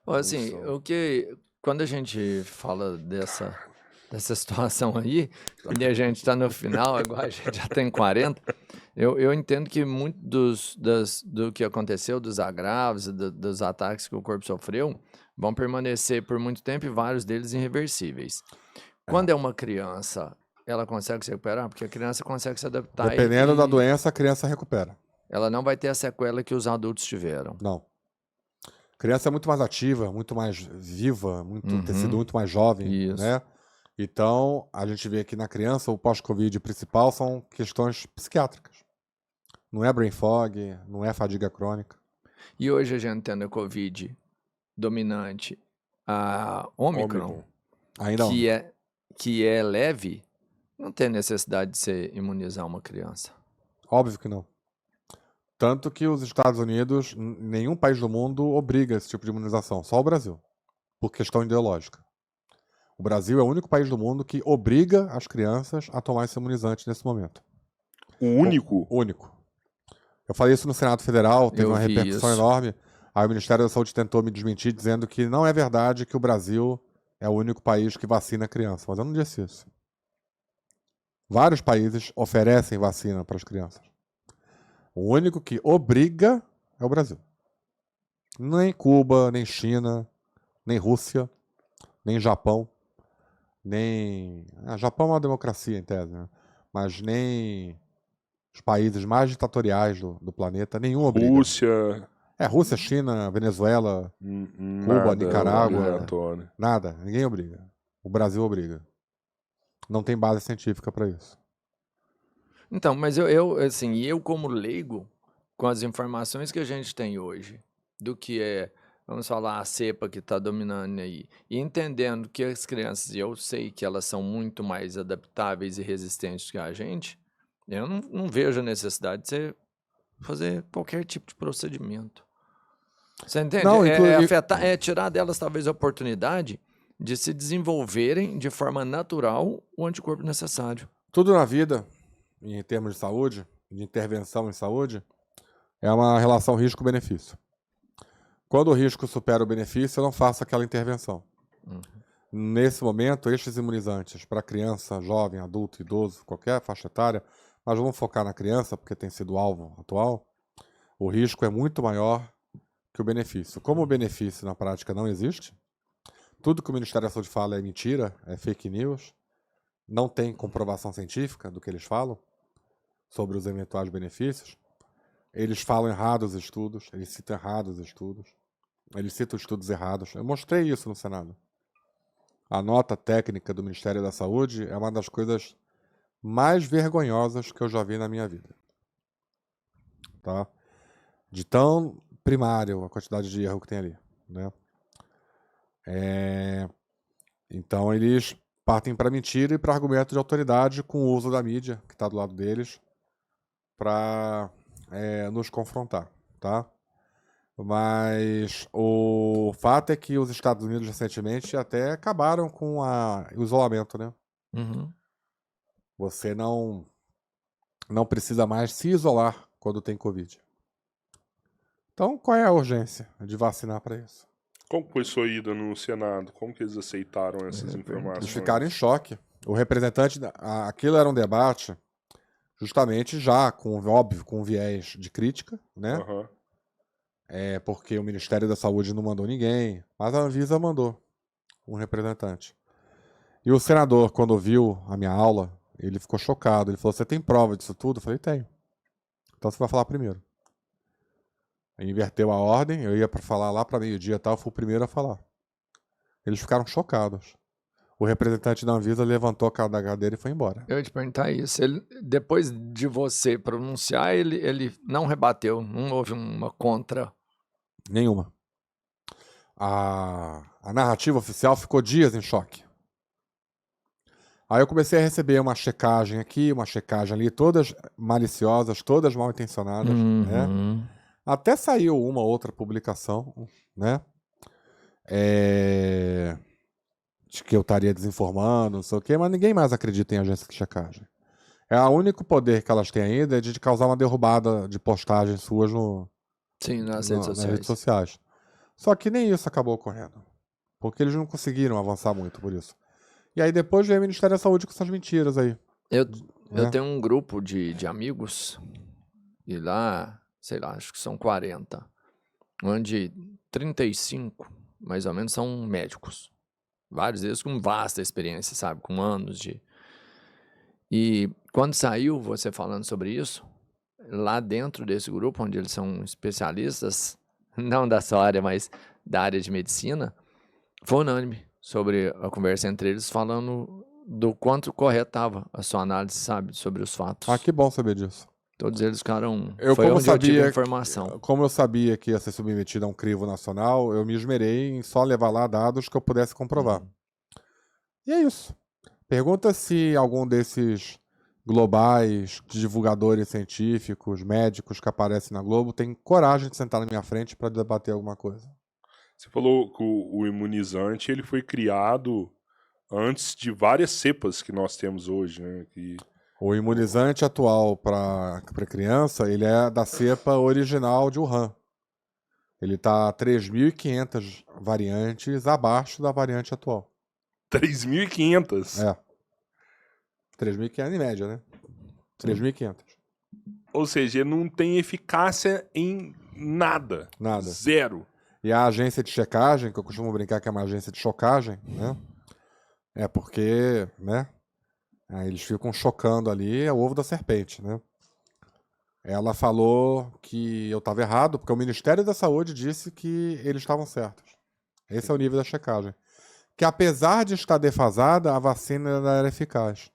Ó, assim, condição. quando a gente fala dessa situação aí, quando a gente está no final, agora a gente já tem 40, eu entendo que muito do que aconteceu, dos agravos, dos ataques que o corpo sofreu, vão permanecer por muito tempo e vários deles irreversíveis. É. Quando é uma criança, ela consegue se recuperar? Porque a criança consegue se adaptar Dependendo da doença, a criança recupera. ela não vai ter a sequela que os adultos tiveram. Não. A criança é muito mais ativa, muito mais viva, tecido Uhum, muito mais jovem, isso. né? Então, a gente vê que na criança o pós-Covid principal são questões psiquiátricas. Não é brain fog, não é fadiga crônica. E hoje a gente tendo a Covid dominante, a Omicron, Ômicron. Ainda que Ômicron. é, que é leve, não tem necessidade de você imunizar uma criança. Óbvio que não. Tanto que os Estados Unidos, nenhum país do mundo obriga esse tipo de imunização, só o Brasil, por questão ideológica. O Brasil é o único país do mundo que obriga as crianças a tomar esse imunizante nesse momento. O único? O único. Eu falei isso no Senado Federal, teve Eu uma vi repercussão isso. enorme. Aí o Ministério da Saúde tentou me desmentir, dizendo que não é verdade que o Brasil é o único país que vacina criança. Mas eu não disse isso. Vários países oferecem vacina para as crianças. O único que obriga é o Brasil. Nem Cuba, nem China, nem Rússia, nem Japão, nem. Japão é uma democracia, em tese, né? Mas nem os países mais ditatoriais do planeta, nenhum obriga. Rússia, Rússia, China, Venezuela, Cuba, nada Nicarágua, obrigatório. nada, ninguém obriga. O Brasil obriga. Não tem base científica para isso. Então, mas assim, eu como leigo, com as informações que a gente tem hoje, do que é, vamos falar, a cepa que está dominando aí, e entendendo que as crianças, eu sei que elas são muito mais adaptáveis e resistentes que a gente, eu não vejo a necessidade de você fazer qualquer tipo de procedimento. Você entende? Não, Afetar, tirar delas talvez a oportunidade de se desenvolverem de forma natural o anticorpo necessário. tudo na vida, em termos de saúde, de intervenção em saúde, é uma relação risco-benefício. Quando o risco supera o benefício, eu não faço aquela intervenção. Uhum. Nesse momento, estes imunizantes para criança, jovem, adulto, idoso, qualquer faixa etária, mas vamos focar na criança, porque tem sido o alvo atual, o risco é muito maior que o benefício. Como o benefício na prática não existe, tudo que o Ministério da Saúde fala é mentira, é fake news, não tem comprovação científica do que eles falam sobre os eventuais benefícios, eles falam errados estudos, eles citam errados estudos, eles citam estudos errados. Eu mostrei isso no Senado. A nota técnica do Ministério da Saúde é uma das coisas mais vergonhosas que eu já vi na minha vida. Tá? De tão primário a quantidade de erro que tem ali, né? Então eles partem para mentira e para argumento de autoridade com o uso da mídia, que está do lado deles, para nos confrontar, tá? Mas o fato é que os Estados Unidos recentemente até acabaram com o isolamento, né? Uhum. Você não precisa mais se isolar quando tem Covid. Então, qual é a urgência de vacinar para isso? Como foi sua ida no Senado? Como que eles aceitaram essas pergunto. informações? Eles ficaram em choque. O representante, aquilo era um debate justamente já, óbvio, com viés de crítica, né? Aham. Porque o Ministério da Saúde não mandou ninguém, mas a Anvisa mandou um representante. E o senador, quando viu a minha aula, ele ficou chocado. Ele falou, você tem prova disso tudo? Eu falei, tenho. Então você vai falar primeiro. Aí inverteu a ordem, eu ia para falar lá para meio-dia e tal, eu fui o primeiro a falar. Eles ficaram chocados. O representante da Anvisa levantou a cadeira e foi embora. Eu ia te perguntar isso. Depois de você pronunciar, ele não rebateu, não houve uma contra. Nenhuma. A narrativa oficial ficou dias em choque. Aí eu comecei a receber uma checagem aqui, uma checagem ali, todas maliciosas, todas mal intencionadas, né? Uhum. Até saiu uma outra publicação, né? De que eu estaria desinformando, não sei o quê, mas ninguém mais acredita em agência de checagem. O único poder que elas têm ainda é de causar uma derrubada de postagens suas Sim, nas redes nas redes sociais. sociais. Só que nem isso acabou ocorrendo. Porque eles não conseguiram avançar muito por isso. E aí depois veio o Ministério da Saúde com essas mentiras aí. Eu né? tenho um grupo de amigos, e lá, sei lá, acho que são 40, onde 35, mais ou menos, são médicos. Vários deles com vasta experiência, sabe? Com anos de... E quando saiu você falando sobre isso, lá dentro desse grupo, onde eles são especialistas, não da sua área, mas da área de medicina, foi unânime sobre a conversa entre eles, falando do quanto correta estava a sua análise, sabe? Sobre os fatos. Ah, que bom saber disso. Todos eles ficaram... Eu, Foi como onde eu tive a sabia, informação. como eu sabia que ia ser submetido a um crivo nacional, eu me esmerei em só levar lá dados que eu pudesse comprovar. E é isso. Pergunta se algum desses globais, divulgadores científicos, médicos que aparecem na Globo tem coragem de sentar na minha frente para debater alguma coisa. Você falou que o imunizante ele foi criado antes de várias cepas que nós temos hoje, né? O imunizante atual para criança, ele é da cepa original de Wuhan. Ele está 3.500 variantes abaixo da variante atual. 3.500. É. 3.500 em média, né? 3.500. Ou seja, ele não tem eficácia em nada. Nada. Zero. E a agência de checagem, que eu costumo brincar que é uma agência de chocagem, né? É porque, né? Aí eles ficam chocando ali é o ovo da serpente, né? Ela falou que eu estava errado, porque o Ministério da Saúde disse que eles estavam certos. Esse é o nível da checagem. Que apesar de estar defasada, a vacina era eficaz.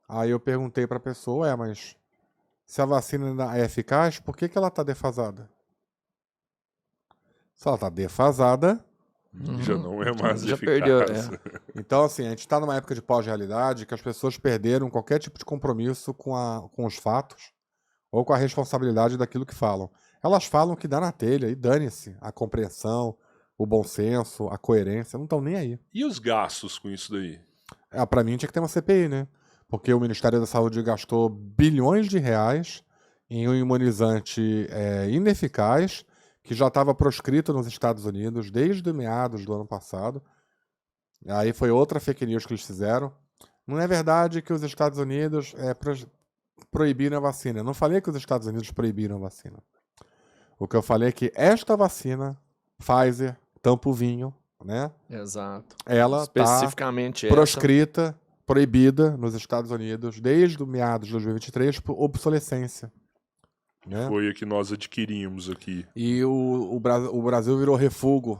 Aí eu perguntei para a pessoa, mas se a vacina ainda é eficaz, por que ela está defasada? Se ela está defasada... Já não é mais Já eficaz. perdeu, Então, assim, a gente está numa época de pós-realidade que as pessoas perderam qualquer tipo de compromisso com os fatos ou com a responsabilidade daquilo que falam. Elas falam que dá na telha e dane-se a compreensão, o bom senso, a coerência, não estão nem aí. E os gastos com isso daí? Para mim tinha que ter uma CPI, né? Porque o Ministério da Saúde gastou bilhões de reais em um imunizante ineficaz que já estava proscrito nos Estados Unidos desde meados do ano passado. Aí foi outra fake news que eles fizeram. Não é verdade que os Estados Unidos proibiram a vacina. Eu não falei que os Estados Unidos proibiram a vacina. O que eu falei é que esta vacina, Pfizer, tampo vinho, né? Exato. Ela está Especificamente proscrita, proibida nos Estados Unidos desde o meados de 2023 por obsolescência. Né? Foi a que nós adquirimos aqui. E o Brasil virou refúgio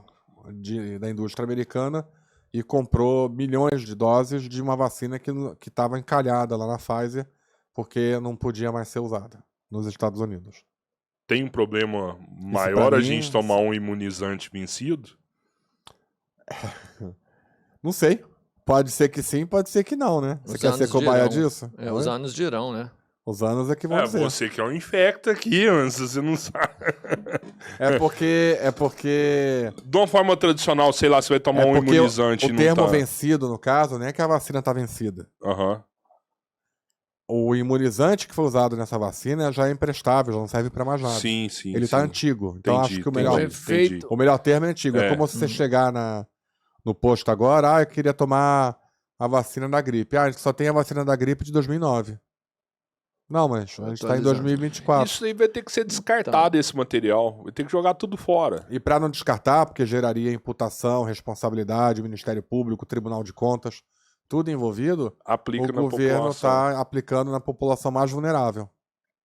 da indústria americana e comprou milhões de doses de uma vacina que estava encalhada lá na Pfizer porque não podia mais ser usada nos Estados Unidos. Tem um problema maior a gente tomar um imunizante vencido? Não sei. Pode ser que sim, pode ser que não, né? Você quer ser cobaia disso? Os anos dirão, né? Os anos é que vão dizer. Você que é um infecto aqui, mas você não sabe. É porque... De uma forma tradicional, sei lá, você vai tomar um imunizante. O termo vencido, no caso, não é que a vacina está vencida. O imunizante que foi usado nessa vacina já é imprestável, já não serve para mais nada. Sim. Ele está antigo. Então acho que o melhor termo é antigo. É como se você chegar no posto agora, eu queria tomar a vacina da gripe. A gente só tem a vacina da gripe de 2009. Não, mas a gente está em 2024. Isso aí vai ter que ser descartado, esse material. Vai ter que jogar tudo fora. E para não descartar, porque geraria imputação, responsabilidade, Ministério Público, Tribunal de Contas, tudo envolvido, o governo está aplicando na população mais vulnerável.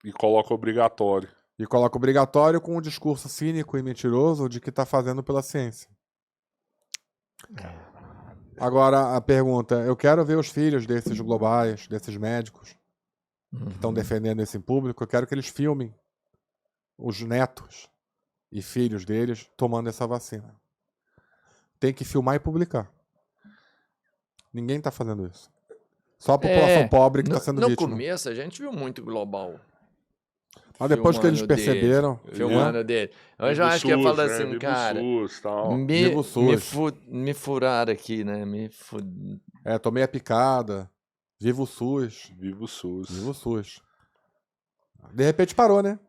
E coloca obrigatório. E coloca obrigatório com um discurso cínico e mentiroso de que está fazendo pela ciência. Agora, a pergunta, eu quero ver os filhos desses globais, desses médicos, que estão defendendo isso em público, eu quero que eles filmem os netos e filhos deles tomando essa vacina. Tem que filmar e publicar. Ninguém está fazendo isso. Só a população pobre que está sendo vítima. No começo a gente viu muito global. Mas depois que eles perceberam... Filmando dele. Hoje eu acho que eu falo assim, cara... Me furaram aqui, né? Tomei a picada. Viva o SUS. Viva o SUS. Viva o SUS. De repente parou, né?